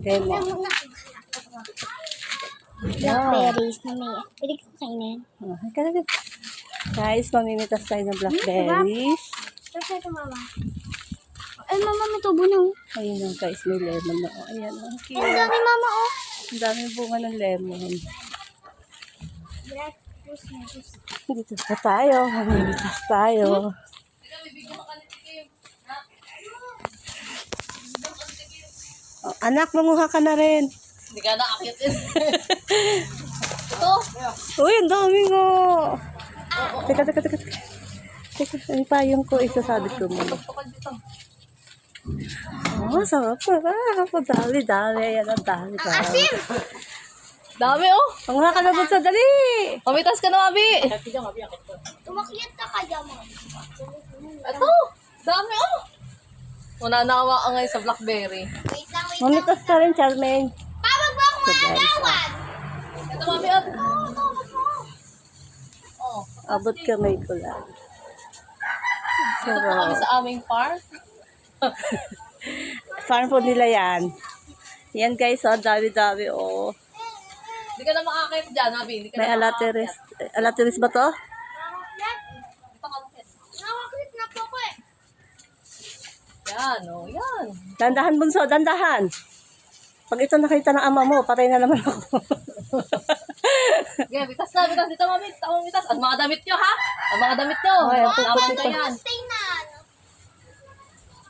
Demo. Blackberries na may. Pwede ko kainin. Guys, mamimitas tayo ng blackberries. Kasi ito, mama. Ay, mama, may tubo na. Ayun lang guys, may lemon na. Oh, ayan, ang cute. Ang dami, mama, oh. Ang dami bunga ng lemon. Black juice na juice. Dito pa tayo, mamimitas tayo. Oh, anak, manguha ka na rin. Hindi ka nakakit yun. Ito. Uy, ang dami nga. Teka. Teka, ang payong ko, isasabit ko muna. Tukad dito. Oh, sarap. Dali. Ayan, ang dali. Asim! Dami oh. Manguha ka na bunso, dali. Pamitas ka na, Mabi. Tumakyat ka kaya, mama. Ito. Dami oh. Mananawa ka ngayon sa blackberry. Wait lang. Mamitas ka rin, Charmaine. Pawag mo ako mananawan! Ito, Mabi. Oh. Abot kamay ko lang. Dito po kami sa aming farm. Farm po nila yan. Yan guys, oh, dami, oh. Hindi ka na makakit dyan, Mabi. Hindi ka May na alateris. Alateris ba to? Nakakit na po ko eh. Yan, oh. Yan. Dandahan bunso, dandahan. Pag ito nakita ng ama mo, patay na naman ako. Okay, bitas dito, Mabi. Bitas. At mga damit nyo, ha? Ang mga damit nyo. Oh, yan, Tama puputi na pa. yan. Stay na.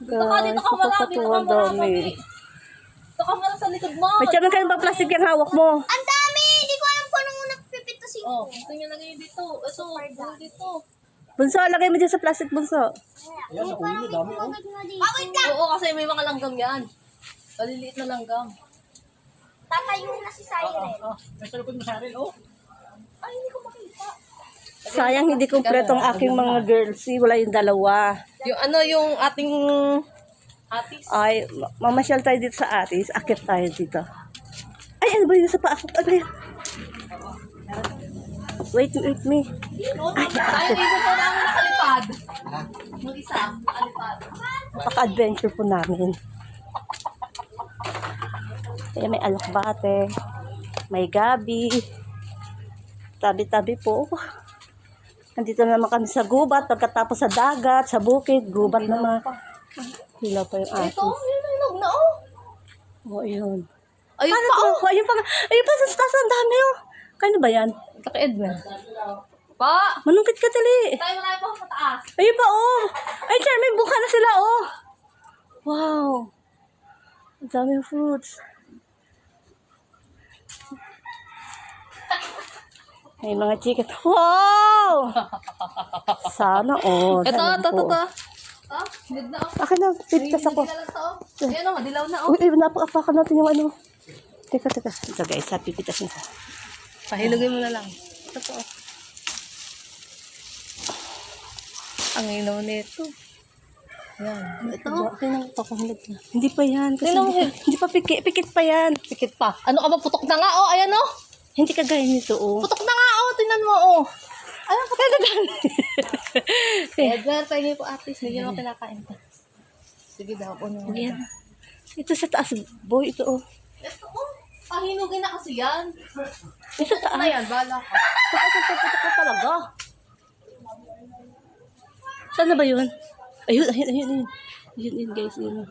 Dito ka, dito ka marami. Dito ka marami, Mabi. Dito ka marami sa likod mo. May tiyan ka ba plastic yung hawak mo? Ang dami! Hindi ko alam kung anong nagpipitusin Oh, ko. gusto nyo lagay dito. Ito, dito. Bunso, lagay mo dyan sa plastic bunso. Wait lang! Oo, kasi may mga langgam yan. Kaliliit na langgam. Tatayo na si Siren. Ay, hindi ko makita. Sayang hindi kumpleto ang aking mga girls. Wala yung dalawa. Yung ano, yung ating atis. Ay, mamasyal tayo dito sa atis. Akit tayo dito. Ay, ano ba yun sa paa ko? Ano ba yun? Wait me. Tayo dito po namin nakalipad. Yung isa, nakalipad. Napaka-adventure po namin. Kaya may alokbate, may gabi, tabi-tabi po. Nandito naman kami sa gubat, pagkatapos sa dagat, sa bukid, gubat naman. Hilaw pa yung atis. Ito, yun, hinog na oh. Oh, ayun. Ayun Paano pa to? oh. Ayun pa sa taas, ang dami oh. Kano ba yan? Kaka Edmer. Pa! Manungkit ka tali. Tayo wala pa sa taas. Ayun pa oh. Ay, Charmaine, buka na sila oh. Wow. Ang daming fruits. May mga chicken. Wow! Sana all. Ito, Ayan ito. po. Ah, hinog na oh. Akin na, pitas ako. Hindi na lang to oh. Ayan oh, madilaw na oh. Uy, napakapakan natin yung ano. Teka. Ito guys, pipitas nito. Pahilugin mo na lang. Ito po. Ang inaw nito. Yan. Ito, pinagpakuhulog na. Hindi pa yan. Kasi Tingnan mo, hindi pa pikit pa yan. Pikit pa. Ano ka ba? Putok na nga oh. Ayan oh. Hindi kagaya nito, oh. Putok na nga oh. Tingnan mo oh. Ano ka tayo Edgar, tayo po atis. Hindi naman kinakain pa. Sige daw. Yan. Ito sa taas, boy. Ito, oh. Ito oh. Pahinugin na kasi yan. Ito sa taas. Ano yan? Bala ka. Putok na talaga. Saan na ba yun? Ayun. Yun, guys. Yun.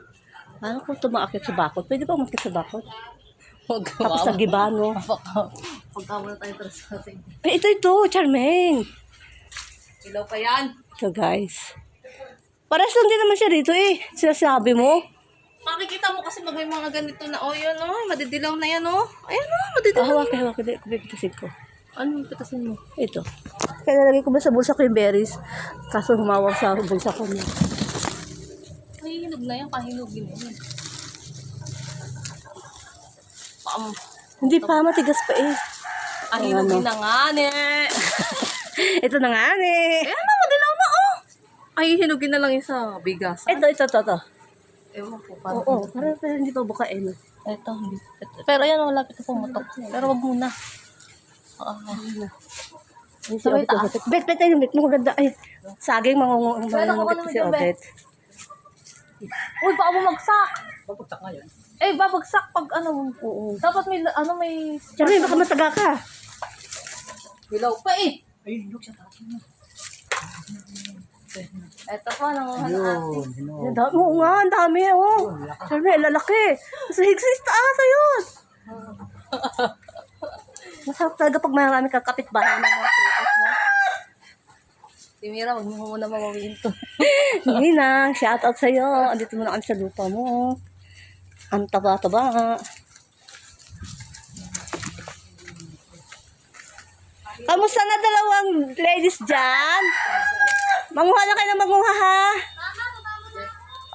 Paano kung tumaakit sa bakod? Pwede ba umakit sa bakod? Huwag ka Tapos sa gibano. Pagka muna tayo tras sa atin. Ay, ito, Charmaine. Ilaw pa yan. Ito, guys. Pares lang din naman siya dito, eh. Sinasabi mo. Makikita mo kasi may mga ganito na oh, yun oh. Madidilaw na yan oh. Ayan oh, madidilaw. Hawak. Pipitasin ko. Ano yung pitasin mo? Ito. Kaya nalagay ko ba sa bulsa ko yung berries? Kaso humawak sa bulsa ko na. Ay, hinog na yan. Pahinugin na yan. Hindi pa, matigas pa eh. Pahinugin na nga ne. Ito na nga eh. Ayan na, madilaw na oh. Ay, hinugin na lang yung sa bigas. Ito. Ewan po, parang. Oo, parang hindi pa bukain. Ito, hindi. Pero ayan, malapit na pumutok. Pero wag muna. Si Obet. Bet, ayun, bet mo ganda. Ay, saging mangungungit si Obet. Uy, baka bumagsak. Babagsak nga yan. Eh, babagsak pag ano. Oo. Dapat may, ano, may... Charmy, baka mataga ka. Hilaw pa eh. Ayun, look sa taas niya. Eto pa, nanguha na ate. Ang dami, oo nga, ang dami, oh. Charmy, lalaki. Sa higsis taas, ayun. Masarap talaga pag marami kang kapitbahay ng mga prutas mo. Si Mira, wag mo muna mamawiin to. Hindi na, shout out sa'yo. Andito mo na kami sa lupa mo. Ang taba-taba. Kamusta na dalawang ladies dyan? Manguha na kayo ng manguha, ha?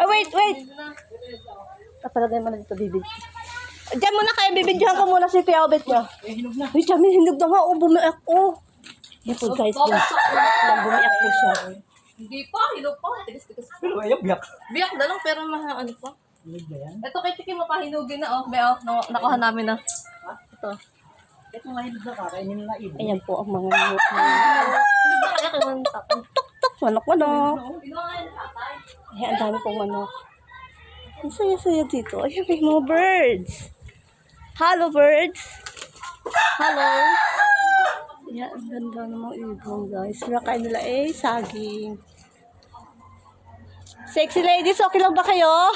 Oh, wait. Kapalagay mo na dito, bibig. Diyan muna kayo, bibidyohan ko muna si Kuya Obet niya. Uy, Chami, hinog na nga. Oh, bumiak ko. Di po, guys. Bumiak po siya. Hindi pa, hilaw pa. Tigas-tigas pa. Pero ayaw, biyak. Biyak na lang, pero ano pa. Hinog na yan. Ito kay Tiki, mapahinugin na, oh. May, oh, nakuha namin na. Ito. Ito nga hinog na kakainin na ibo. Ayan po ang mga Hinog ba kaya kayo ng tapon? tuk-tuk, manok-manok. Hinog nga yung tatay. Ayan, ang dami pong manok. Ang saya-saya dito. Ayan, may mga birds. Hello, birds. Hello. Ayan, ang ganda ng mga ibon, guys. Sinakain nila saging. Sexy ladies, okay lang ba kayo?